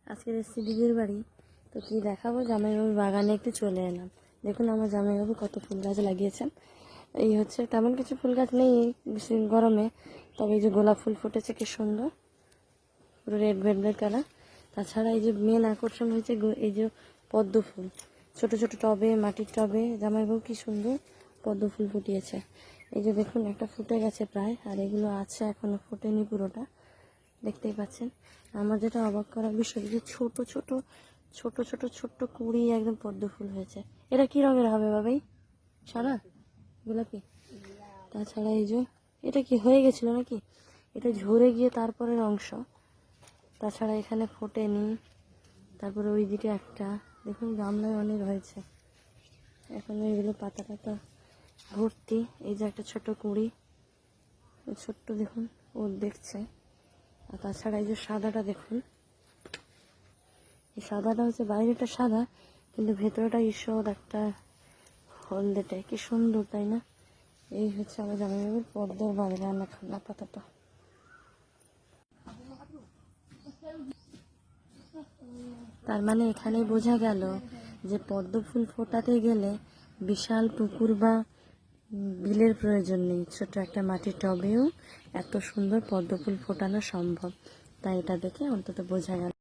আজকে এসেছি দিদির বাড়ি, তো কী দেখাবো, জামাইবাবুর বাগানে একটু চলে এলাম। দেখুন আমার জামাইবাবু কত ফুল গাছ লাগিয়েছেন। এই হচ্ছে, তেমন কিছু ফুল গাছ নেই গরমে, তবে এই যে গোলাপ ফুল ফুটেছে কি সুন্দর, পুরো রেড ভেলভেট কালার। তাছাড়া এই যে মেন আকর্ষণ হয়েছে এই যে পদ্ম ফুল, ছোট ছোট টবে, মাটির টবে জামাইবাবু কি সুন্দর পদ্ম ফুল ফুটিয়েছে। এই যে দেখুন একটা ফুটে গেছে প্রায়, আর এগুলো আছে এখনো ফোটেনি পুরোটা, দেখতেই পাচ্ছেন। আমার যেটা অবাক করার বিষয়, যে ছোট ছোট ছোট ছোট ছোট্ট কুড়ি একদম পদ্ম ফুল হয়েছে। এটা কি রঙের হবে বাবাই? সাদা, গোলাপি। তাছাড়া এই যে এটা কি হয়ে গেছিল নাকি, এটা ঝরে গিয়ে তারপরের অংশ। তাছাড়া এখানে ফোটেনি। তারপরে ওই দিকে একটা দেখুন গামলায় অনেক হয়েছে, এখন এইগুলো পাতা টাতা ভর্তি। এই যে একটা ছোট কুঁড়ি, ছোট্ট দেখুন ও দেখছে। আর তাছাড়া এই যে সাদাটা দেখুন, এই সাদাটা হচ্ছে বাইরেটা সাদা কিন্তু ভেতরটা ঈশ্বর একটা হলদেটে, কি সুন্দর তাই না? এই হচ্ছে আমার জামাইবাবুর পদ্মার বাড়ি রান্না খান্না পাতাটা। তার মানে এখানে বোঝা গেল যে পদ্ম ফুল ফোটাতে গেলে বিশাল পুকুর বা বিলের প্রয়োজন নেই, ছোট একটা মাটির টবেও এত সুন্দর পদ্ম ফুল ফোটানো সম্ভব। তাই এটা দেখে অন্তত বোঝা গেল।